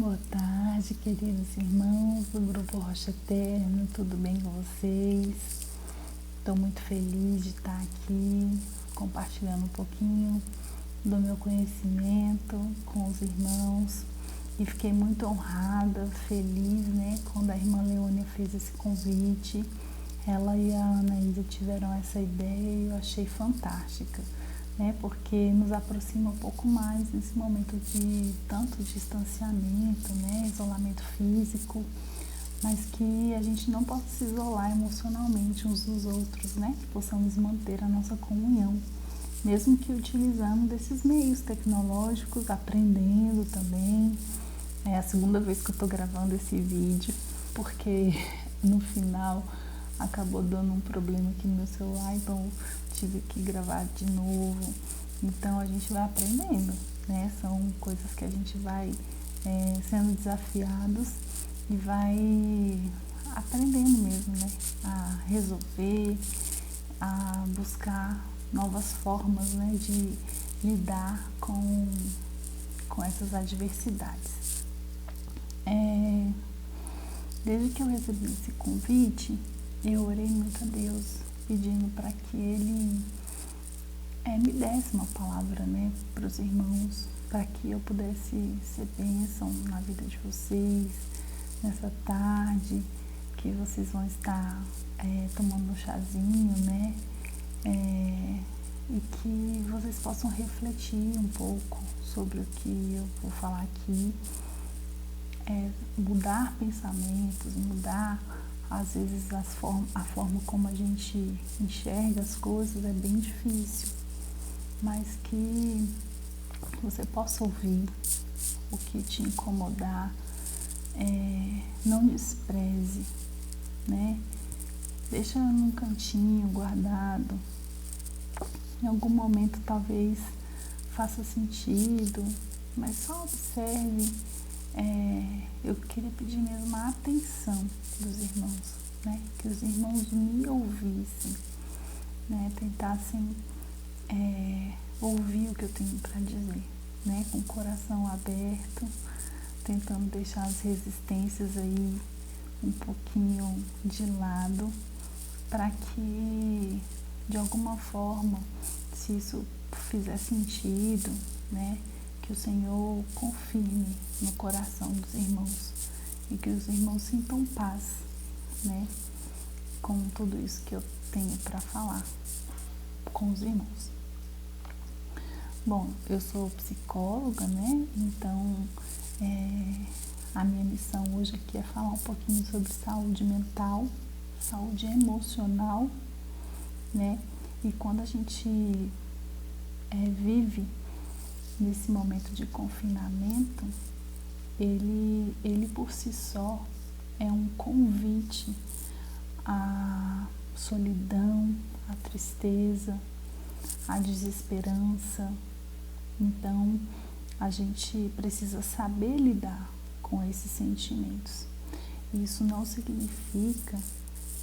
Boa tarde, queridos irmãos do Grupo Rocha Eterna, tudo bem com vocês? Estou muito feliz de estar aqui compartilhando um pouquinho do meu conhecimento com os irmãos e fiquei muito honrada, feliz, quando a irmã Leônia fez esse convite. Ela e a Anaísa tiveram essa ideia e eu achei fantástica. Porque nos aproxima um pouco mais nesse momento de tanto distanciamento, isolamento físico, mas que a gente não possa se isolar emocionalmente uns dos outros, que possamos manter a nossa comunhão, mesmo que utilizando desses meios tecnológicos, aprendendo também. É a segunda vez que eu estou gravando esse vídeo, porque no final acabou dando um problema aqui no meu celular, então tive que gravar de novo. Então a gente vai aprendendo, São coisas que a gente vai sendo desafiados e vai aprendendo mesmo, A resolver, a buscar novas formas, de lidar com essas adversidades. Desde que eu recebi esse convite, eu orei muito a Deus, pedindo para que Ele me desse uma palavra, para os irmãos, para que eu pudesse ser bênção na vida de vocês, nessa tarde, que vocês vão estar tomando um chazinho, e que vocês possam refletir um pouco sobre o que eu vou falar aqui, mudar pensamentos, mudar às vezes a forma como a gente enxerga as coisas é bem difícil, mas que você possa ouvir o que te incomodar, não despreze, Deixa num cantinho guardado, em algum momento talvez faça sentido, mas só observe. Eu queria pedir mesmo a atenção dos irmãos, que os irmãos me ouvissem, tentassem ouvir o que eu tenho para dizer, com o coração aberto, tentando deixar as resistências aí um pouquinho de lado, para que de alguma forma, se isso fizer sentido, que o Senhor confirme no coração dos irmãos e que os irmãos sintam paz, com tudo isso que eu tenho para falar com os irmãos. Bom, eu sou psicóloga, então a minha missão hoje aqui é falar um pouquinho sobre saúde mental, saúde emocional, e quando a gente vive nesse momento de confinamento, ele por si só é um convite à solidão, à tristeza, à desesperança. Então, a gente precisa saber lidar com esses sentimentos. Isso não significa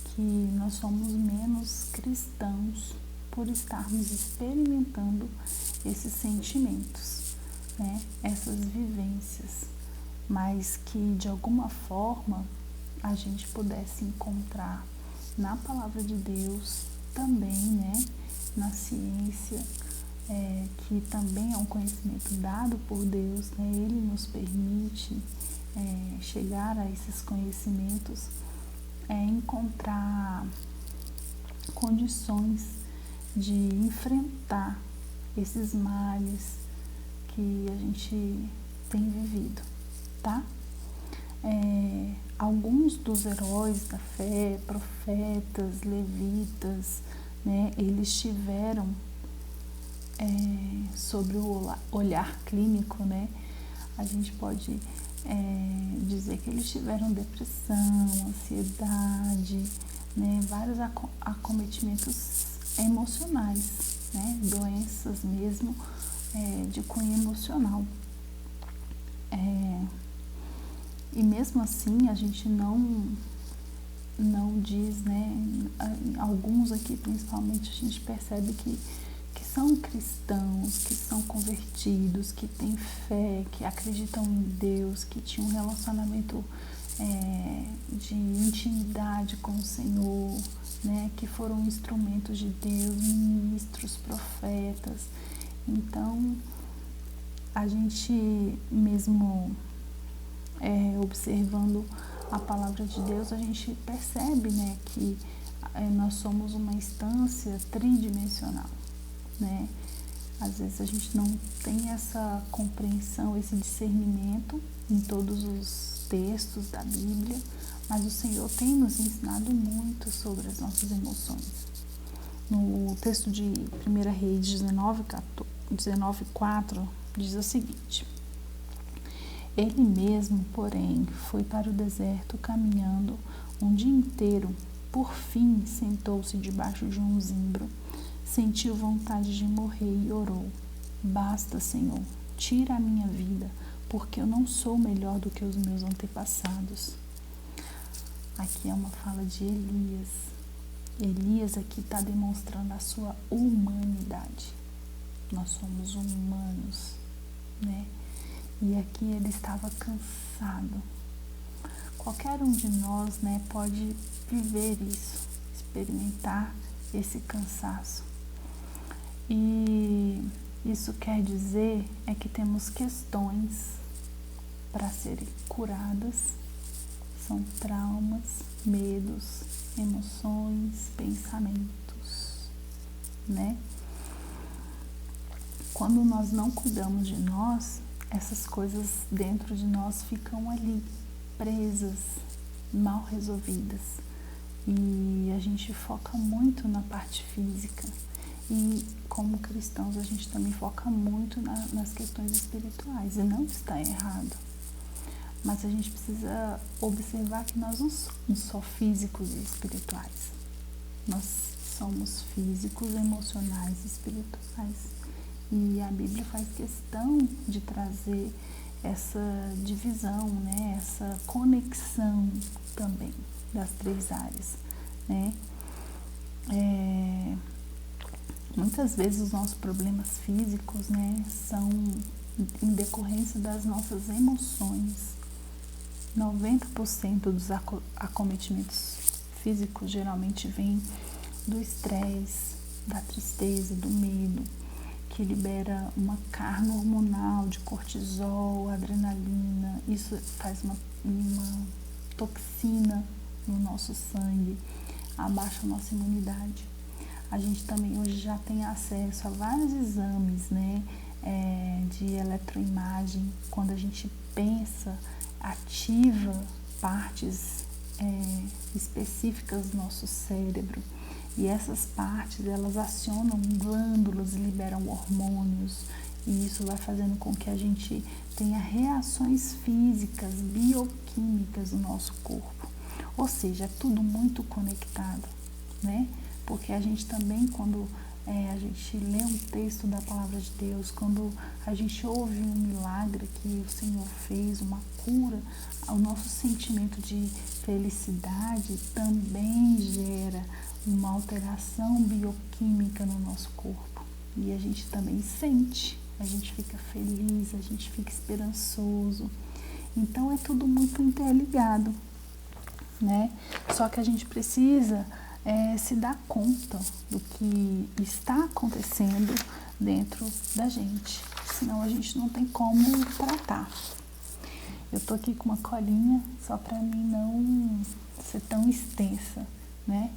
que nós somos menos cristãos por estarmos experimentando esses sentimentos, essas vivências, mas que de alguma forma a gente pudesse encontrar na palavra de Deus também, na ciência, que também é um conhecimento dado por Deus, Ele nos permite chegar a esses conhecimentos, encontrar condições de enfrentar esses males que a gente tem vivido, tá? Alguns dos heróis da fé, profetas, levitas, eles tiveram sobre o olhar clínico, a gente pode dizer que eles tiveram depressão, ansiedade, vários acometimentos emocionais, doenças mesmo de cunho emocional. E mesmo assim a gente não diz, alguns aqui principalmente a gente percebe que são cristãos, que são convertidos, que têm fé, que acreditam em Deus, que tinham um relacionamento de intimidade com o Senhor, né, que foram instrumentos de Deus, ministros, profetas. Então, a gente mesmo observando a palavra de Deus, a gente percebe, né, que nós somos uma instância tridimensional, né? Às vezes a gente não tem essa compreensão, esse discernimento em todos os textos da Bíblia, mas o Senhor tem nos ensinado muito sobre as nossas emoções. No texto de 1 Reis 19:4 diz o seguinte: ele mesmo, porém, foi para o deserto caminhando um dia inteiro. Por fim, sentou-se debaixo de um zimbro, sentiu vontade de morrer e orou: basta, Senhor, tira a minha vida, porque eu não sou melhor do que os meus antepassados. Aqui é uma fala de Elias. Elias aqui está demonstrando a sua humanidade. Nós somos humanos, né? E aqui ele estava cansado. Qualquer um de nós, né, pode viver isso, experimentar esse cansaço. E isso quer dizer que temos questões para serem curadas. São traumas, medos, emoções, pensamentos, né? Quando nós não cuidamos de nós, essas coisas dentro de nós ficam ali, presas, mal resolvidas. E a gente foca muito na parte física. E como cristãos, a gente também foca muito nas questões espirituais. E não está errado. Mas a gente precisa observar que nós não somos só físicos e espirituais. Nós somos físicos, emocionais e espirituais. E a Bíblia faz questão de trazer essa divisão, né? Essa conexão também das três áreas, né? Muitas vezes os nossos problemas físicos, né, são em decorrência das nossas emoções. 90% dos acometimentos físicos geralmente vêm do estresse, da tristeza, do medo, que libera uma carga hormonal de cortisol, adrenalina. Isso faz uma toxina no nosso sangue, abaixa a nossa imunidade. A gente também hoje já tem acesso a vários exames, né, de eletroimagem. Quando a gente pensa, ativa partes específicas do nosso cérebro. E essas partes, elas acionam glândulas e liberam hormônios. E isso vai fazendo com que a gente tenha reações físicas, bioquímicas no nosso corpo. Ou seja, é tudo muito conectado, né? Porque a gente também, quando a gente lê um texto da Palavra de Deus, quando a gente ouve um milagre que o Senhor fez, uma cura, o nosso sentimento de felicidade também gera uma alteração bioquímica no nosso corpo. E a gente também sente, a gente fica feliz, a gente fica esperançoso. Então é tudo muito interligado, né? Só que a gente precisa se dar conta do que está acontecendo dentro da gente, senão a gente não tem como tratar. Eu tô aqui com uma colinha só para mim não ser tão extensa, né?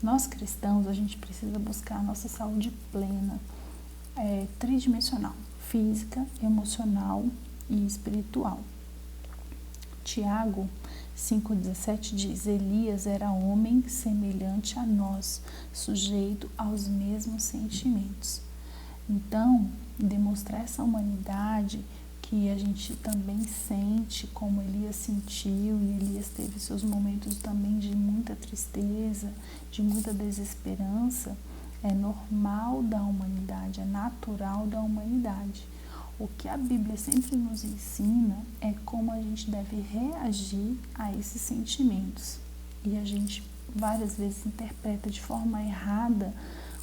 Nós cristãos, a gente precisa buscar a nossa saúde plena, tridimensional, física, emocional e espiritual. Tiago 5,17 diz: Elias era homem semelhante a nós, sujeito aos mesmos sentimentos. Então, demonstrar essa humanidade que a gente também sente, como Elias sentiu, e Elias teve seus momentos também de muita tristeza, de muita desesperança, é normal da humanidade, é natural da humanidade. O que a Bíblia sempre nos ensina é como a gente deve reagir a esses sentimentos. E a gente várias vezes interpreta de forma errada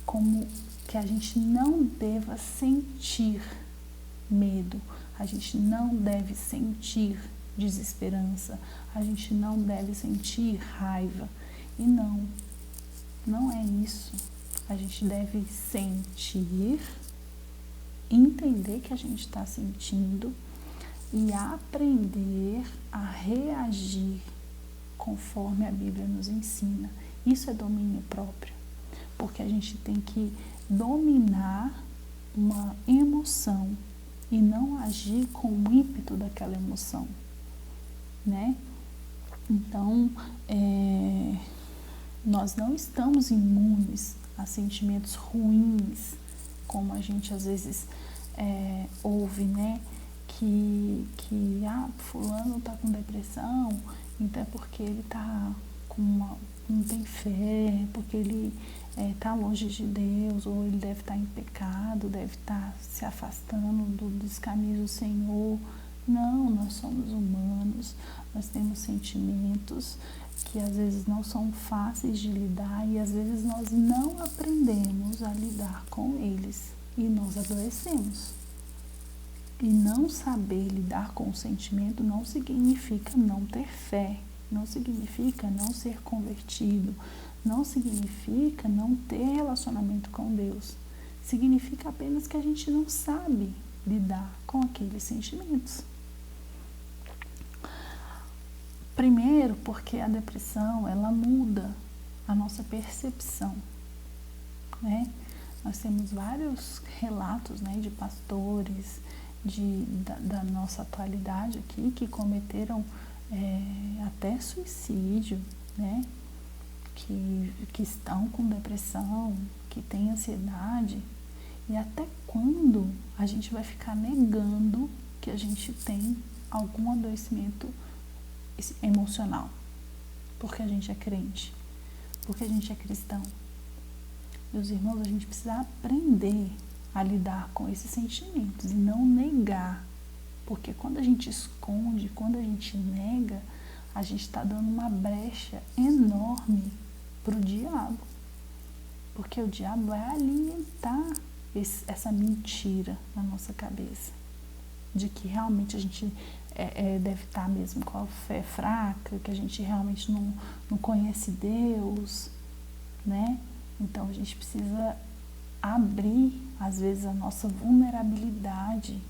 como que a gente não deva sentir medo, a gente não deve sentir desesperança, a gente não deve sentir raiva. E não é isso. A gente deve sentir, entender que a gente está sentindo e aprender a reagir conforme a Bíblia nos ensina. Isso é domínio próprio, porque a gente tem que dominar uma emoção e não agir com o ímpeto daquela emoção, né? Então, nós não estamos imunes a sentimentos ruins, como a gente às vezes ouve, né? Que fulano está com depressão, então é porque ele não tem fé, porque ele está longe de Deus, ou ele deve estar em pecado, deve estar se afastando dos caminhos do Senhor. Não, nós somos humanos, nós temos sentimentos que às vezes não são fáceis de lidar e às vezes nós não aprendemos a lidar com eles e nós adoecemos. E não saber lidar com o sentimento não significa não ter fé, não significa não ser convertido, não significa não ter relacionamento com Deus. Significa apenas que a gente não sabe lidar com aqueles sentimentos. Primeiro, porque a depressão, ela muda a nossa percepção, né? Nós temos vários relatos, né, de pastores da nossa atualidade aqui que cometeram até suicídio, né? Que estão com depressão, que têm ansiedade. E até quando a gente vai ficar negando que a gente tem algum adoecimento emocional? Porque a gente é crente, porque a gente é cristão. Meus irmãos, a gente precisa aprender a lidar com esses sentimentos e não negar. Porque quando a gente esconde, quando a gente nega, a gente está dando uma brecha enorme para o diabo. Porque o diabo vai alimentar essa mentira na nossa cabeça. De que realmente a gente deve estar mesmo com a fé fraca, que a gente realmente não conhece Deus, né? Então a gente precisa abrir, às vezes, a nossa vulnerabilidade,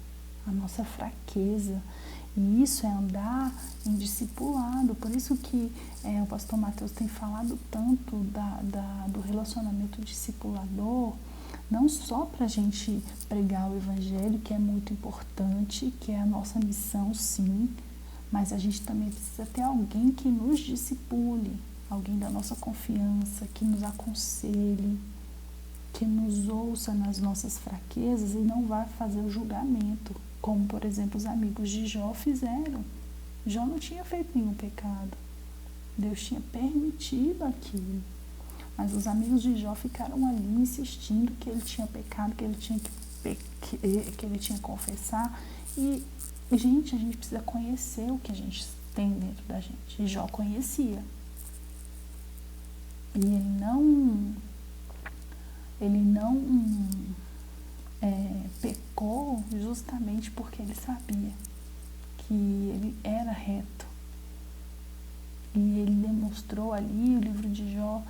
a nossa fraqueza. E isso é andar em discipulado. Por isso que o pastor Mateus tem falado tanto do relacionamento discipulador, não só para a gente pregar o evangelho, que é muito importante, que é a nossa missão, sim, mas a gente também precisa ter alguém que nos discipule, alguém da nossa confiança, que nos aconselhe, que nos ouça nas nossas fraquezas e não vá fazer o julgamento, como, por exemplo, os amigos de Jó fizeram. Jó não tinha feito nenhum pecado. Deus tinha permitido aquilo. Mas os amigos de Jó ficaram ali insistindo que ele tinha pecado, que ele tinha que confessar. E, gente, a gente precisa conhecer o que a gente tem dentro da gente. E Jó conhecia. E ele não pecou justamente porque ele sabia que ele era reto. E ele demonstrou ali, o livro de Jó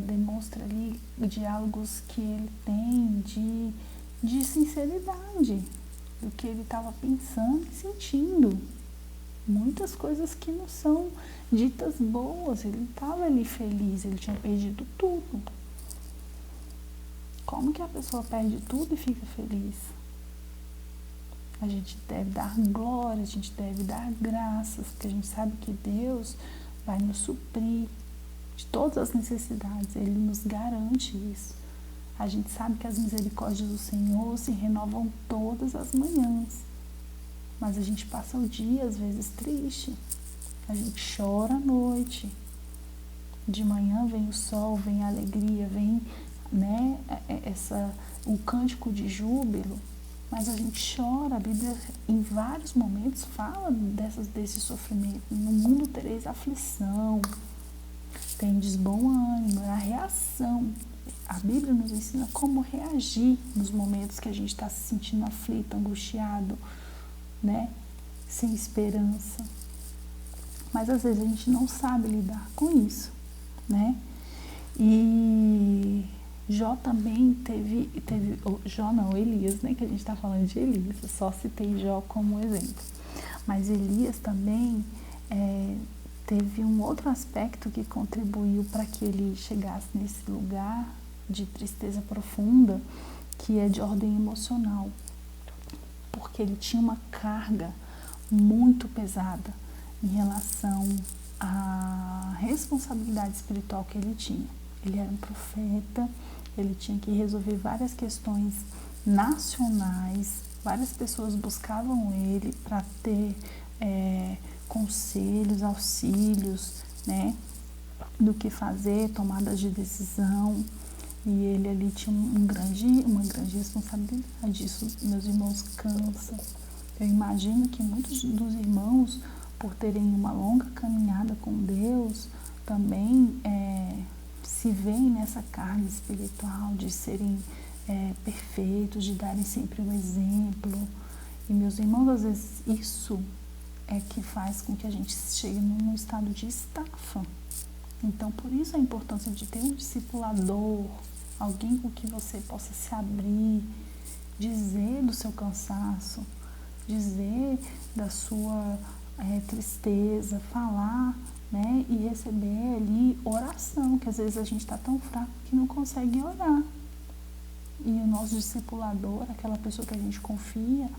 demonstra ali diálogos que ele tem de sinceridade do que ele estava pensando e sentindo. Muitas coisas que não são ditas boas. Ele estava ali feliz, ele tinha perdido tudo. Como que a pessoa perde tudo e fica feliz? A gente deve dar glória, a gente deve dar graças, porque a gente sabe que Deus vai nos suprir de todas as necessidades. Ele nos garante isso. A gente sabe que as misericórdias do Senhor se renovam todas as manhãs. Mas a gente passa o dia, às vezes, triste. A gente chora à noite. De manhã vem o sol, vem a alegria, vem, né, o cântico de júbilo. Mas a gente chora. A Bíblia, em vários momentos, fala desse sofrimento. No mundo tereis aflição. Tendes bom ânimo. É a reação. A Bíblia nos ensina como reagir nos momentos que a gente está se sentindo aflito, angustiado, né? Sem esperança. Mas às vezes a gente não sabe lidar com isso, né? E Jó também Elias, né? Que a gente está falando de Elias, eu só citei Jó como exemplo. Mas Elias também teve um outro aspecto que contribuiu para que ele chegasse nesse lugar de tristeza profunda, que é de ordem emocional, porque ele tinha uma carga muito pesada em relação à responsabilidade espiritual que ele tinha. Ele era um profeta, ele tinha que resolver várias questões nacionais, várias pessoas buscavam ele para ter conselhos, auxílios, né, do que fazer, tomadas de decisão, e ele ali tinha uma grande responsabilidade. Isso, meus irmãos, cansa. Eu imagino que muitos dos irmãos, por terem uma longa caminhada com Deus, também se veem nessa carga espiritual de serem perfeitos, de darem sempre um exemplo. E, meus irmãos, às vezes isso é que faz com que a gente chegue num estado de estafa. Então, por isso a importância de ter um discipulador, alguém com que você possa se abrir, dizer do seu cansaço, dizer da sua tristeza, falar, né, e receber ali oração, que às vezes a gente está tão fraco que não consegue orar. E o nosso discipulador, aquela pessoa que a gente confia,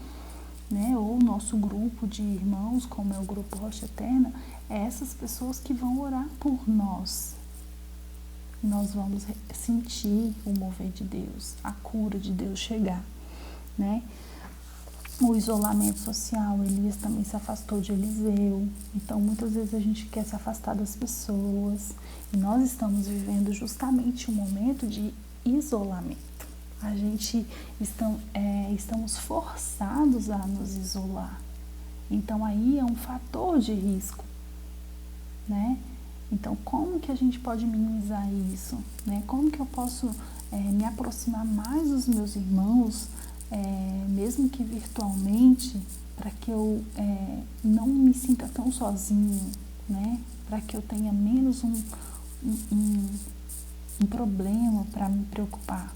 né, ou o nosso grupo de irmãos, como é o grupo Rocha Eterna, é essas pessoas que vão orar por nós. Nós vamos sentir o mover de Deus, a cura de Deus chegar, né? O isolamento social, Elias também se afastou de Eliseu. Então, muitas vezes a gente quer se afastar das pessoas. E nós estamos vivendo justamente um momento de isolamento. A gente estamos forçados a nos isolar. Então, aí é um fator de risco, né? Então, como que a gente pode minimizar isso, né? Como que eu posso me aproximar mais dos meus irmãos, mesmo que virtualmente, para que eu não me sinta tão sozinho, né? Para que eu tenha menos um problema para me preocupar.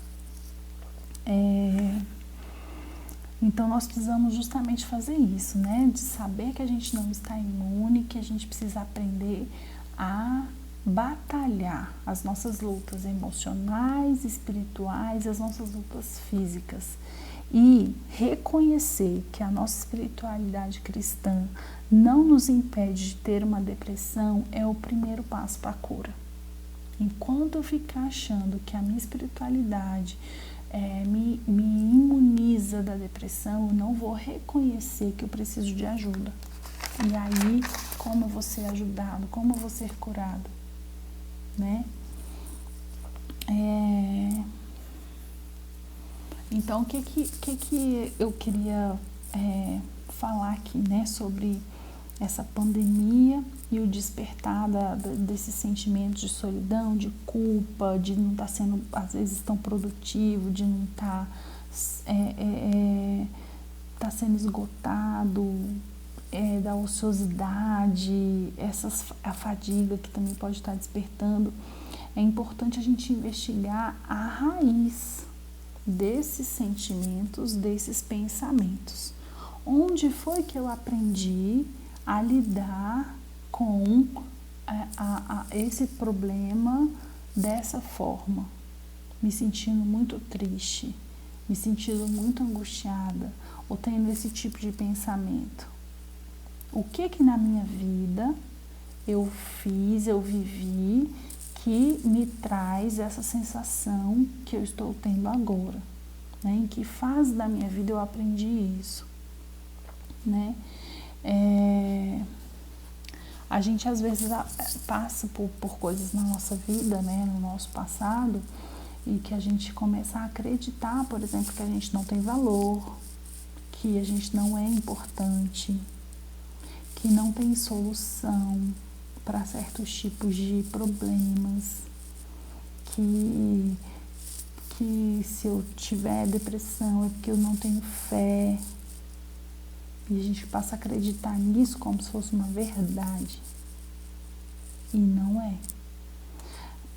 Então, nós precisamos justamente fazer isso, né? De saber que a gente não está imune, que a gente precisa aprender a batalhar as nossas lutas emocionais, espirituais, as nossas lutas físicas. E reconhecer que a nossa espiritualidade cristã não nos impede de ter uma depressão é o primeiro passo para a cura. Enquanto eu ficar achando que a minha espiritualidade me imuniza da depressão, eu não vou reconhecer que eu preciso de ajuda. E aí, como eu vou ser ajudado? Como eu vou ser curado? Né? Então, o que eu queria falar aqui, né, sobre essa pandemia e o despertar desses sentimentos de solidão, de culpa, de não estar sendo, às vezes, tão produtivo, de não estar tá sendo esgotado, da ociosidade, a fadiga que também pode estar despertando. É importante a gente investigar a raiz desses sentimentos, desses pensamentos. Onde foi que eu aprendi a lidar com esse problema dessa forma? Me sentindo muito triste, me sentindo muito angustiada, ou tendo esse tipo de pensamento. O que na minha vida eu fiz, eu vivi, que me traz essa sensação que eu estou tendo agora, né? Em que fase da minha vida eu aprendi isso, né? A gente às vezes passa por coisas na nossa vida, né, no nosso passado, e que a gente começa a acreditar, por exemplo, que a gente não tem valor, que a gente não é importante, que não tem solução para certos tipos de problemas, que que se eu tiver depressão é porque eu não tenho fé. E a gente passa a acreditar nisso como se fosse uma verdade. E não é.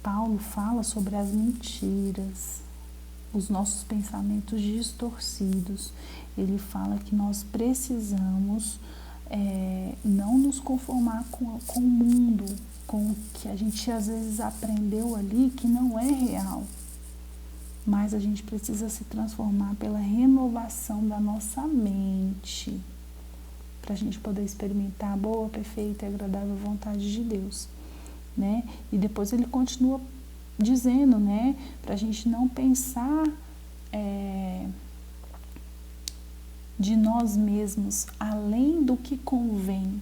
Paulo fala sobre as mentiras, os nossos pensamentos distorcidos. Ele fala que nós precisamos não nos conformar com o mundo, com o que a gente às vezes aprendeu ali que não é real. Mas a gente precisa se transformar pela renovação da nossa mente, para a gente poder experimentar a boa, perfeita e agradável vontade de Deus, né? E depois ele continua dizendo, né, para a gente não pensar de nós mesmos além do que convém.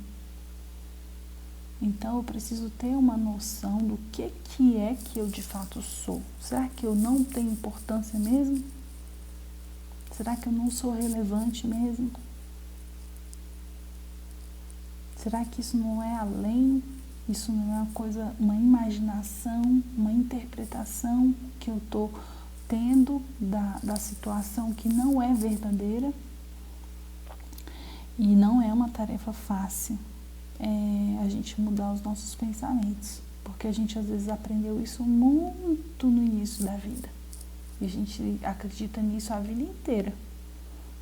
Então eu preciso ter uma noção do que é que eu de fato sou. Será que eu não tenho importância mesmo? Será que eu não sou relevante mesmo? Será que isso não é além? Isso não é uma coisa, uma imaginação, uma interpretação que eu estou tendo da situação que não é verdadeira? E não é uma tarefa fácil a gente mudar os nossos pensamentos, porque a gente às vezes aprendeu isso muito no início da vida. E a gente acredita nisso a vida inteira.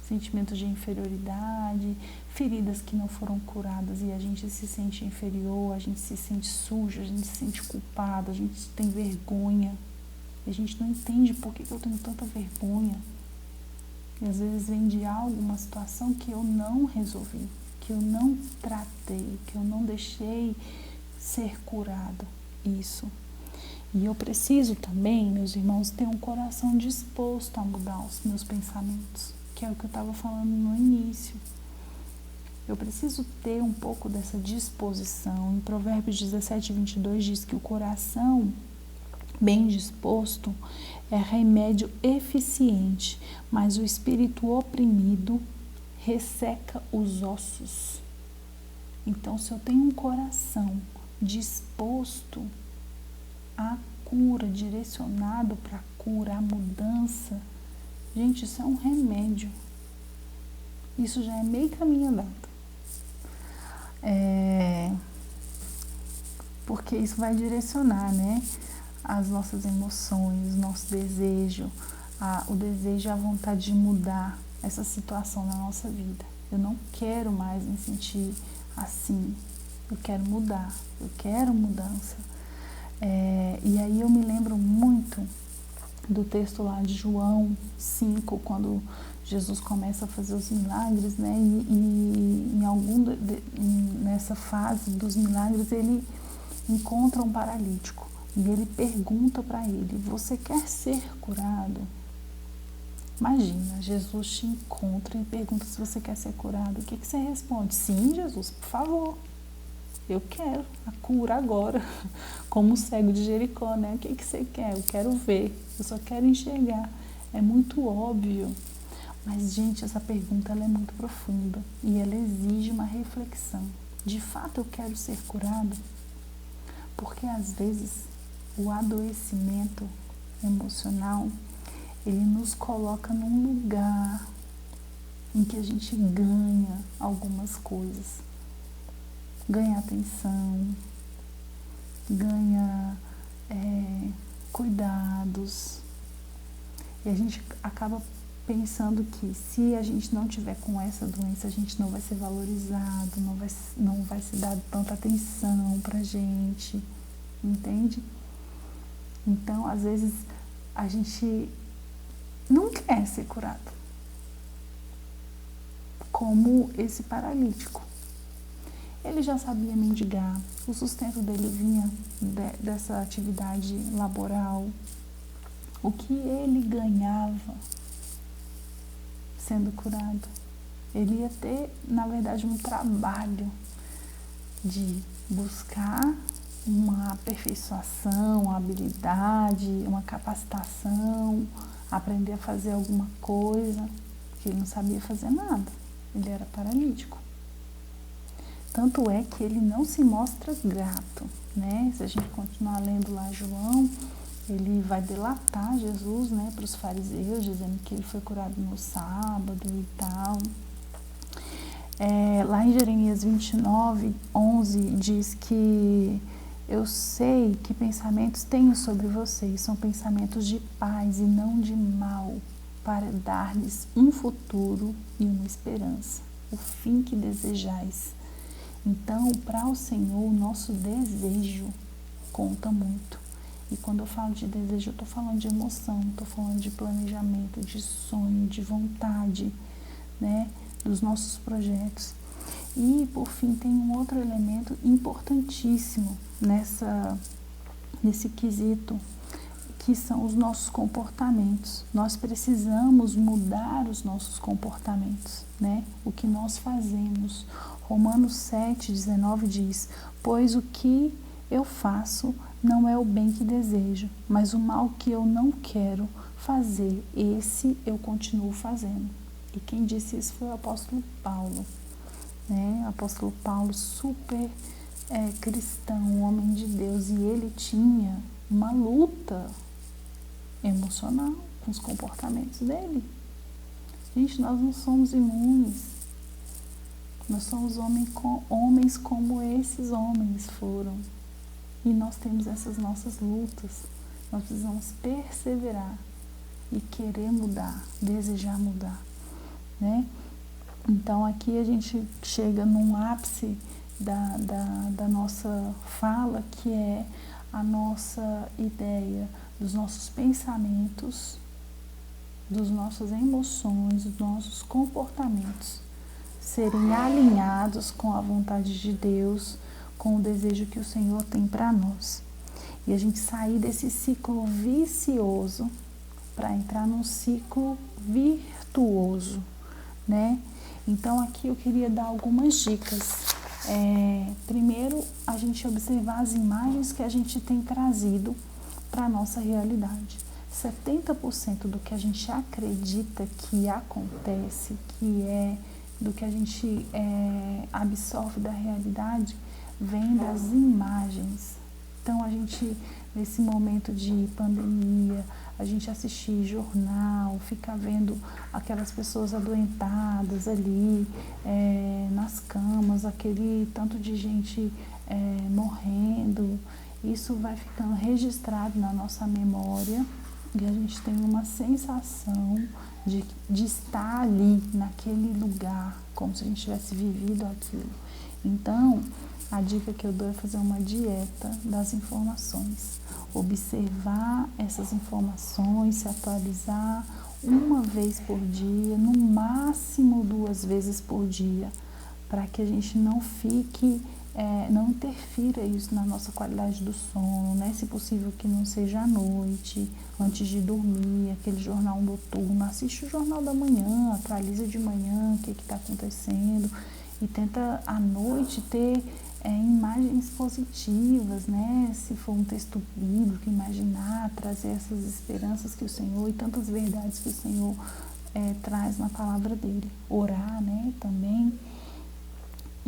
Sentimentos de inferioridade, feridas que não foram curadas e a gente se sente inferior, a gente se sente sujo, a gente se sente culpado, a gente tem vergonha. E a gente não entende por que eu tenho tanta vergonha. E às vezes vem de algo, uma situação que eu não resolvi, que eu não tratei, que eu não deixei ser curado. Isso. E eu preciso também, meus irmãos, ter um coração disposto a mudar os meus pensamentos, que é o que eu estava falando no início. Eu preciso ter um pouco dessa disposição. Em Provérbios 17:22 diz que o coração bem disposto é remédio eficiente, mas o espírito oprimido resseca os ossos. Então, se eu tenho um coração disposto à cura, direcionado para a cura, à mudança, gente, isso é um remédio. Isso já é meio caminho andado. Porque isso vai direcionar, né, as nossas emoções, nosso desejo, o desejo e a vontade de mudar essa situação na nossa vida. Eu não quero mais me sentir assim. Eu quero mudar. Eu quero mudança. E aí eu me lembro muito do texto lá de João 5, quando Jesus começa a fazer os milagres, né? E nessa fase dos milagres ele encontra um paralítico e ele pergunta para ele: você quer ser curado? Imagina, Jesus te encontra e pergunta se você quer ser curado. O que você responde? Sim, Jesus, por favor. Eu quero a cura agora. Como o cego de Jericó, né? O que você quer? Eu quero ver. Eu só quero enxergar. É muito óbvio. Mas, gente, essa pergunta ela é muito profunda e ela exige uma reflexão. De fato, eu quero ser curado? Porque, às vezes, o adoecimento emocional ele nos coloca num lugar em que a gente ganha algumas coisas. Ganha atenção, ganha cuidados. E a gente acaba pensando que se a gente não tiver com essa doença, a gente não vai ser valorizado, não vai ser dado tanta atenção pra gente, entende? Então, às vezes, a gente não quer ser curado, como esse paralítico. Ele já sabia mendigar, o sustento dele vinha dessa atividade laboral. O que ele ganhava sendo curado? Ele ia ter, na verdade, um trabalho de buscar uma aperfeiçoação, uma habilidade, uma capacitação, aprender a fazer alguma coisa, porque ele não sabia fazer nada, ele era paralítico. Tanto é que ele não se mostra grato, né? Se a gente continuar lendo lá João, ele vai delatar Jesus, né, para os fariseus, dizendo que ele foi curado no sábado e tal. Lá em Jeremias 29:11 diz que eu sei que pensamentos tenho sobre vocês, são pensamentos de paz e não de mal, para dar-lhes um futuro e uma esperança, o fim que desejais. Então, para o Senhor, o nosso desejo conta muito. E quando eu falo de desejo, eu estou falando de emoção, estou falando de planejamento, de sonho, de vontade, né, dos nossos projetos. E, por fim, tem um outro elemento importantíssimo nesse quesito, que são os nossos comportamentos. Nós precisamos mudar os nossos comportamentos, né? O que nós fazemos. Romanos 7:19 diz: pois o que eu faço não é o bem que desejo, mas o mal que eu não quero fazer, esse eu continuo fazendo. E quem disse isso foi o apóstolo Paulo, né? O apóstolo Paulo, super cristão, um homem de Deus, e ele tinha uma luta emocional com os comportamentos dele. Gente, nós não somos imunes. Nós somos homens como esses homens foram. E nós temos essas nossas lutas. Nós precisamos perseverar e querer mudar, desejar mudar, né? Então aqui a gente chega num ápice da nossa fala, que é a nossa ideia dos nossos pensamentos, das nossas emoções, dos nossos comportamentos serem alinhados com a vontade de Deus, com o desejo que o Senhor tem para nós. E a gente sair desse ciclo vicioso para entrar num ciclo virtuoso, né? Então aqui eu queria dar algumas dicas. Primeiro, a gente observar as imagens que a gente tem trazido para a nossa realidade. 70% do que a gente acredita que acontece, do que a gente absorve da realidade, vem das imagens. Então, a gente, nesse momento de pandemia, a gente assistir jornal, ficar vendo aquelas pessoas adoentadas ali, nas camas, aquele tanto de gente morrendo, isso vai ficando registrado na nossa memória e a gente tem uma sensação de estar ali, naquele lugar, como se a gente tivesse vivido aquilo. Então, a dica que eu dou é fazer uma dieta das informações. Observar essas informações, se atualizar uma vez por dia, no máximo 2 vezes por dia, para que a gente não fique, não interfira isso na nossa qualidade do sono, né? Se possível que não seja à noite, antes de dormir, aquele jornal noturno. Assiste o jornal da manhã, atualiza de manhã o que está acontecendo e tenta à noite ter imagens positivas, né? Se for um texto bíblico, imaginar, trazer essas esperanças que o Senhor e tantas verdades que o Senhor traz na palavra dele. Orar, né? Também.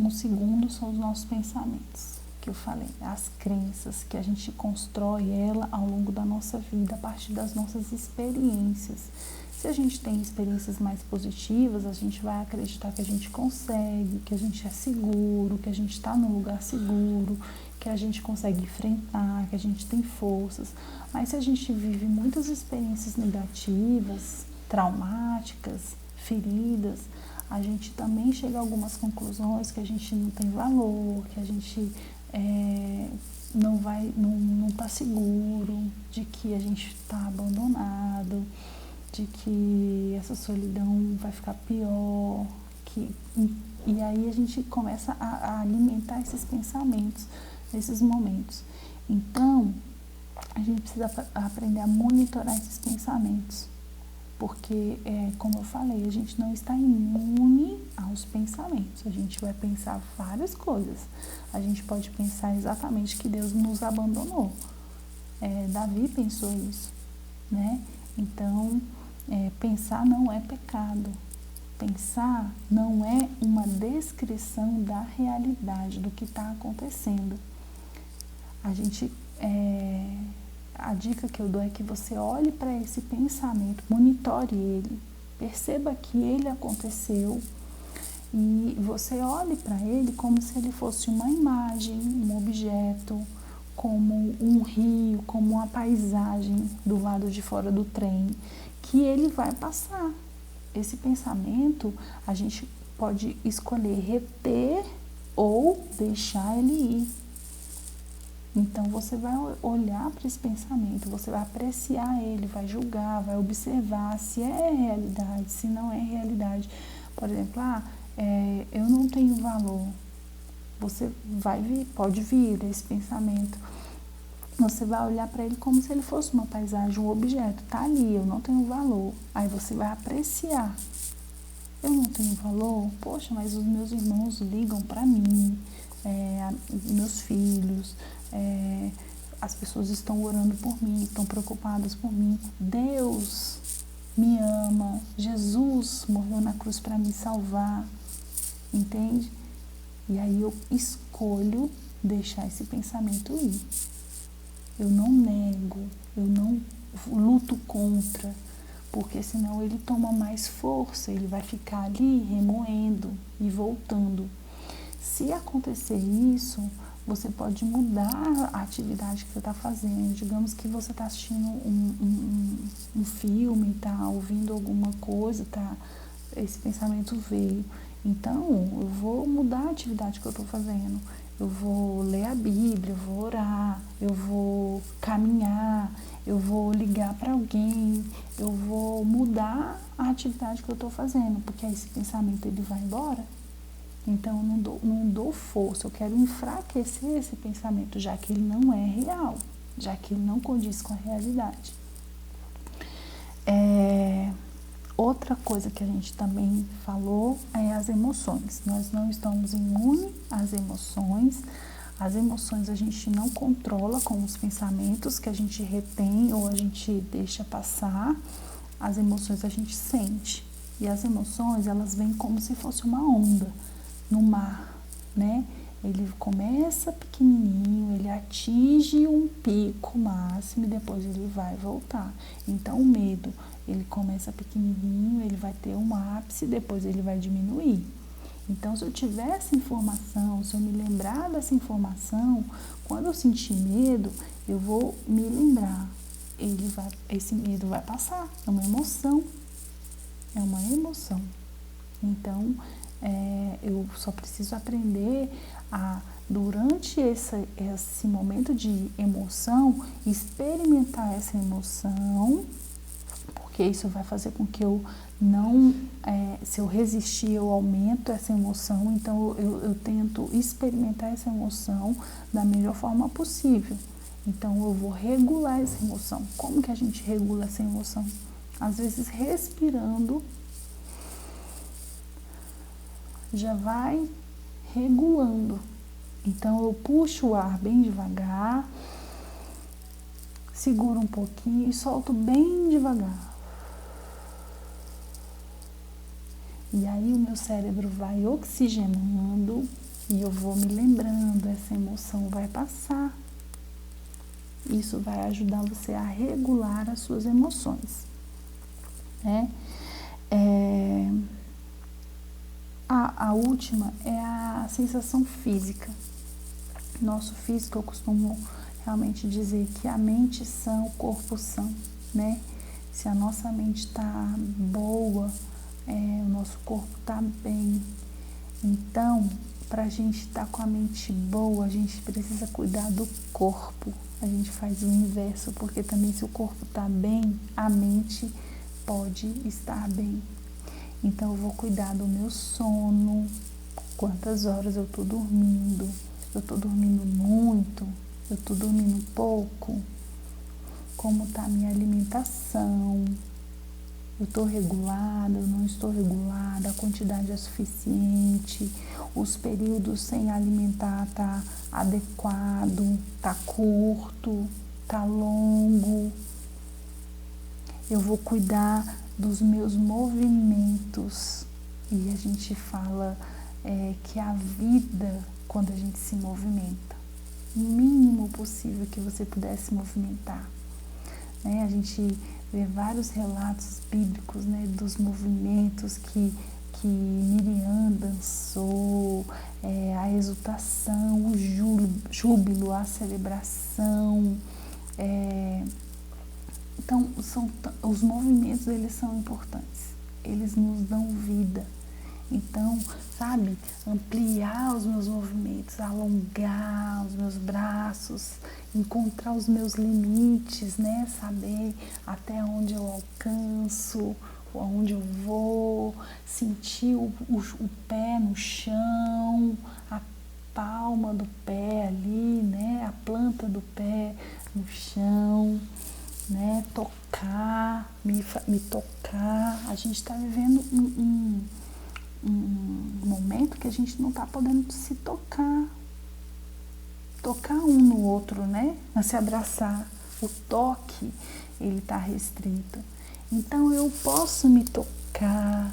Um segundo são os nossos pensamentos, que eu falei, as crenças que a gente constrói ela ao longo da nossa vida, a partir das nossas experiências. Se a gente tem experiências mais positivas, a gente vai acreditar que a gente consegue, que a gente é seguro, que a gente está num lugar seguro, que a gente consegue enfrentar, que a gente tem forças. Mas se a gente vive muitas experiências negativas, traumáticas, feridas, a gente também chega a algumas conclusões que a gente não tem valor, que a gente não está seguro, de que a gente está abandonado, de que essa solidão vai ficar pior, e aí a gente começa a alimentar esses pensamentos nesses momentos. Então, a gente precisa aprender a monitorar esses pensamentos, porque, como eu falei, a gente não está imune aos pensamentos. A gente vai pensar várias coisas. A gente pode pensar exatamente que Deus nos abandonou. Davi pensou isso, né? Então, pensar não é pecado. Pensar não é uma descrição da realidade, do que está acontecendo. a dica que eu dou é que você olhe para esse pensamento, monitore ele, perceba que ele aconteceu e você olhe para ele como se ele fosse uma imagem, um objeto, como um rio, como uma paisagem do lado de fora do trem, que ele vai passar. Esse pensamento a gente pode escolher reter ou deixar ele ir. Então você vai olhar para esse pensamento, você vai apreciar ele, vai julgar, vai observar se é realidade, se não é realidade. Por exemplo, eu não tenho valor. Você pode vir esse pensamento. Você vai olhar para ele como se ele fosse uma paisagem, um objeto. Tá ali, eu não tenho valor. Aí você vai apreciar. Eu não tenho valor? Poxa, mas os meus irmãos ligam para mim, meus filhos, as pessoas estão orando por mim, estão preocupadas por mim. Deus me ama, Jesus morreu na cruz para me salvar, entende? E aí eu escolho deixar esse pensamento ir. Eu não nego, eu não luto contra, porque senão ele toma mais força, ele vai ficar ali remoendo e voltando. Se acontecer isso, você pode mudar a atividade que você está fazendo. Digamos que você está assistindo um filme, está ouvindo alguma coisa, esse pensamento veio. Então, eu vou mudar a atividade que eu estou fazendo. Eu vou ler a Bíblia, eu vou orar, eu vou caminhar, eu vou ligar para alguém, eu vou mudar a atividade que eu estou fazendo, porque aí esse pensamento ele vai embora. Então, eu não dou força, eu quero enfraquecer esse pensamento, já que ele não é real, já que ele não condiz com a realidade. Outra coisa que a gente também falou é as emoções. Nós não estamos imunes às emoções. As emoções a gente não controla com os pensamentos que a gente retém ou a gente deixa passar. As emoções a gente sente. E as emoções, elas vêm como se fosse uma onda no mar, né? Ele começa pequenininho, ele atinge um pico máximo e depois ele vai voltar. Então, o medo, ele começa pequenininho, ele vai ter um ápice, depois ele vai diminuir. Então, se eu tiver essa informação, se eu me lembrar dessa informação, quando eu sentir medo, eu vou me lembrar. Esse medo vai passar, é uma emoção. É uma emoção. Então, eu só preciso aprender a, durante esse momento de emoção, experimentar essa emoção, porque isso vai fazer com que eu não, se eu resistir, eu aumento essa emoção. Então, eu tento experimentar essa emoção da melhor forma possível. Então, eu vou regular essa emoção. Como que a gente regula essa emoção? Às vezes, respirando, já vai regulando. Então, eu puxo o ar bem devagar, seguro um pouquinho e solto bem devagar. E aí o meu cérebro vai oxigenando e eu vou me lembrando, essa emoção vai passar. Isso vai ajudar você a regular as suas emoções, né? A última é a sensação física. Nosso físico, eu costumo realmente dizer que a mente sã, o corpo sã, né? Se a nossa mente está boa, o nosso corpo está bem. Então, para a gente estar com a mente boa, a gente precisa cuidar do corpo. A gente faz o inverso, porque também se o corpo está bem, a mente pode estar bem. Então, eu vou cuidar do meu sono, quantas horas eu estou dormindo, eu estou dormindo muito, eu estou dormindo pouco, como está a minha alimentação, eu estou regulada, eu não estou regulada, a quantidade é suficiente, os períodos sem alimentar está adequado, está curto, está longo. Eu vou cuidar dos meus movimentos. E a gente fala que a vida, quando a gente se movimenta, o mínimo possível que você pudesse movimentar. né? A gente vê vários relatos bíblicos, né, dos movimentos que Miriam dançou, a exultação, o júbilo, a celebração. Então, os movimentos, eles são importantes, eles nos dão vida. Então, sabe, ampliar os meus movimentos, alongar os meus braços, encontrar os meus limites, né? Saber até onde eu alcanço, aonde eu vou, sentir o pé no chão, a palma do pé ali, né? A planta do pé no chão, né? Tocar, me tocar. A gente está vivendo um momento que a gente não está podendo se tocar um no outro, né? A se abraçar. O toque, ele está restrito. Então eu posso me tocar,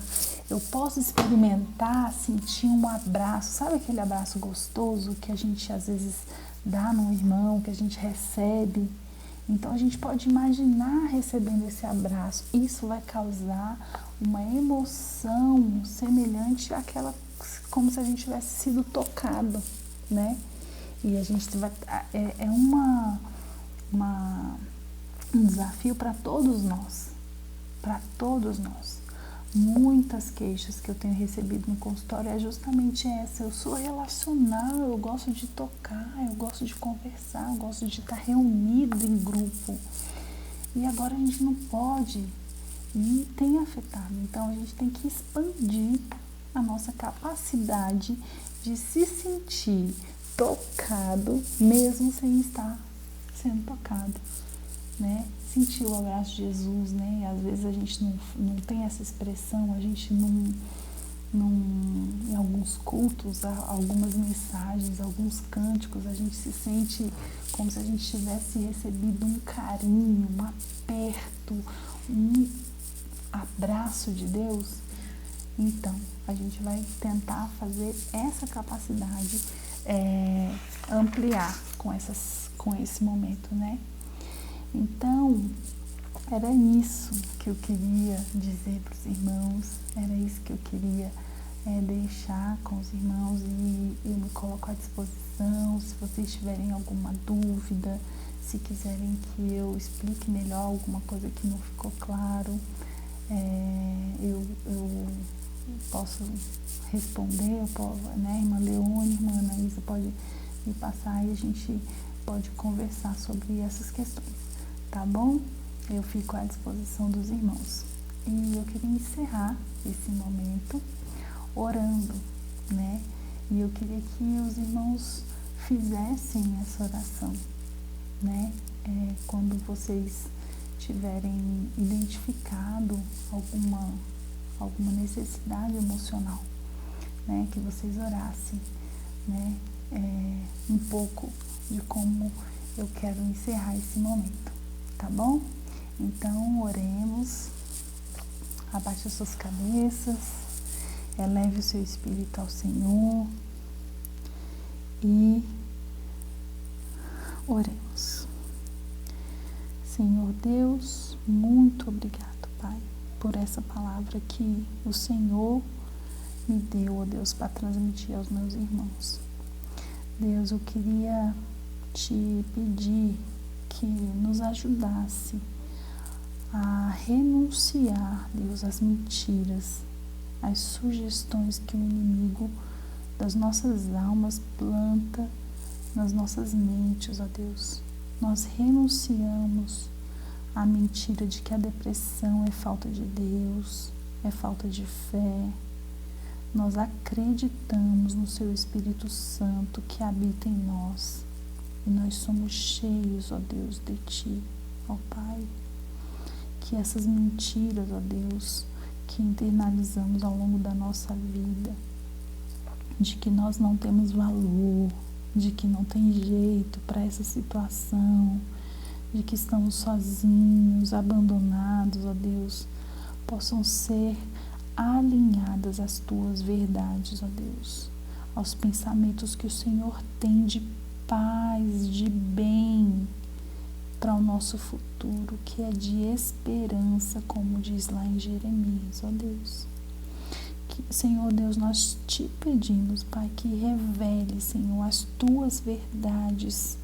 eu posso experimentar, sentir um abraço. Sabe aquele abraço gostoso que a gente às vezes dá no irmão, que a gente recebe? Então a gente pode imaginar recebendo esse abraço. Isso vai causar uma emoção semelhante àquela, como se a gente tivesse sido tocado, né? E a gente vai, um desafio para todos nós, Muitas queixas que eu tenho recebido no consultório é justamente essa: eu sou relacional, eu gosto de tocar, eu gosto de conversar, eu gosto de estar reunido em grupo. E agora a gente não pode, e tem afetado. Então a gente tem que expandir a nossa capacidade de se sentir tocado, mesmo sem estar sendo tocado, né? Sentir o abraço de Jesus, né? E às vezes a gente não tem essa expressão, a gente não em alguns cultos, algumas mensagens, alguns cânticos, a gente se sente como se a gente tivesse recebido um carinho, um aperto, um abraço de Deus. Então, a gente vai tentar fazer essa capacidade ampliar com esse momento, né? Então, era isso que eu queria dizer para os irmãos, era isso que eu queria deixar com os irmãos, e eu me coloco à disposição se vocês tiverem alguma dúvida, se quiserem que eu explique melhor alguma coisa que não ficou claro, eu posso responder, né? Irmã Leone, irmã Anaísa pode me passar e a gente pode conversar sobre essas questões, tá bom? Eu fico à disposição dos irmãos. E eu queria encerrar esse momento orando, né? E eu queria que os irmãos fizessem essa oração, né? Quando vocês tiverem identificado alguma necessidade emocional, né? Que vocês orassem, né? Um pouco de como eu quero encerrar esse momento, tá bom? Então, oremos, abaixe as suas cabeças, eleve o seu espírito ao Senhor e oremos. Senhor Deus, muito obrigado, Pai, por essa palavra que o Senhor me deu, ó Deus, para transmitir aos meus irmãos. Deus, eu queria te pedir que nos ajudasse a renunciar, Deus, às mentiras, às sugestões que o inimigo das nossas almas planta nas nossas mentes, ó Deus. Nós renunciamos à mentira de que a depressão é falta de Deus, é falta de fé. Nós acreditamos no Seu Espírito Santo que habita em nós. E nós somos cheios, ó Deus, de Ti, ó Pai. Que essas mentiras, ó Deus, que internalizamos ao longo da nossa vida, de que nós não temos valor, de que não tem jeito para essa situação, de que estamos sozinhos, abandonados, ó Deus, possam ser alinhadas às Tuas verdades, ó Deus, aos pensamentos que o Senhor tem de paz, de bem para o nosso futuro, que é de esperança, como diz lá em Jeremias, ó Deus. Senhor Deus, nós te pedimos, Pai, que revele, Senhor, as tuas verdades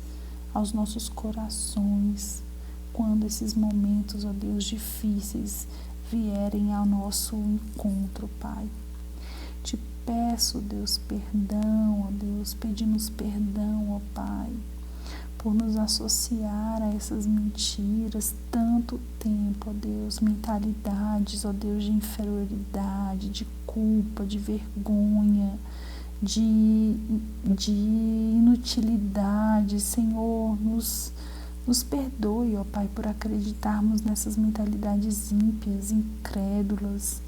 aos nossos corações, quando esses momentos, ó Deus, difíceis vierem ao nosso encontro, Pai. Te peço, Deus, perdão, ó Deus, pedimos perdão, ó Pai, por nos associar a essas mentiras tanto tempo, ó Deus, mentalidades, ó Deus, de inferioridade, de culpa, de vergonha, de inutilidade. Senhor, nos perdoe, ó Pai, por acreditarmos nessas mentalidades ímpias, incrédulas,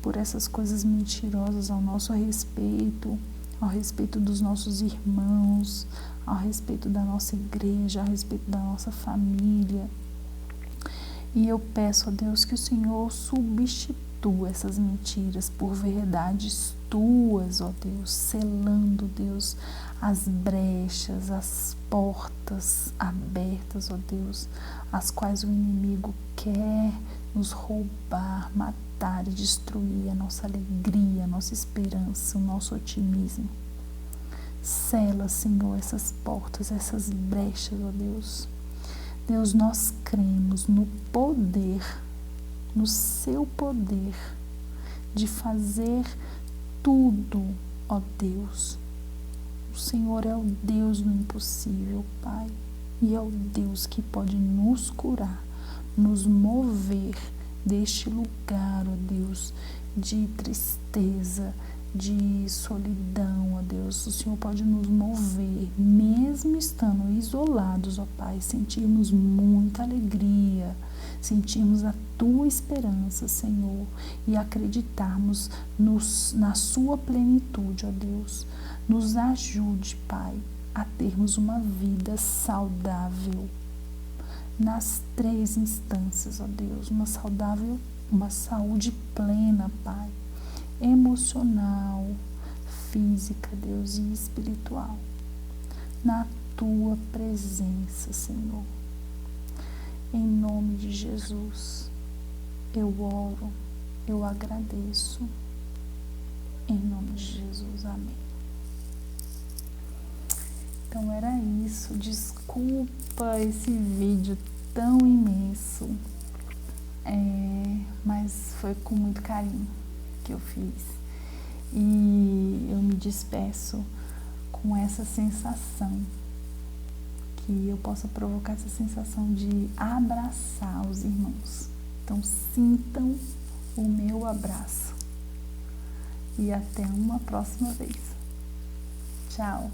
por essas coisas mentirosas ao nosso respeito, ao respeito dos nossos irmãos, ao respeito da nossa igreja, ao respeito da nossa família. E eu peço a Deus que o Senhor substitua essas mentiras por verdades tuas, ó Deus, selando, Deus, as brechas, as portas abertas, ó Deus, as quais o inimigo quer nos roubar, matar e destruir a nossa alegria, a nossa esperança, o nosso otimismo. Sela, Senhor, essas portas, essas brechas, ó Deus. Deus, nós cremos no poder, no seu poder de fazer tudo, ó Deus. O Senhor é o Deus do impossível, Pai, e é o Deus que pode nos curar, nos mover deste lugar, ó Deus, de tristeza, de solidão, ó Deus. O Senhor pode nos mover, mesmo estando isolados, ó Pai, sentirmos muita alegria, sentirmos a Tua esperança, Senhor, e acreditarmos na Sua plenitude, ó Deus. Nos ajude, Pai, a termos uma vida saudável nas 3 instâncias, ó Deus, uma saúde plena, Pai, emocional, física, Deus, e espiritual, na Tua presença, Senhor. Em nome de Jesus, eu oro, eu agradeço, em nome de Jesus, amém. Então era isso, desculpa esse vídeo tão imenso, mas foi com muito carinho que eu fiz, e eu me despeço com essa sensação, que eu possa provocar essa sensação de abraçar os irmãos. Então sintam o meu abraço, e até uma próxima vez. Tchau!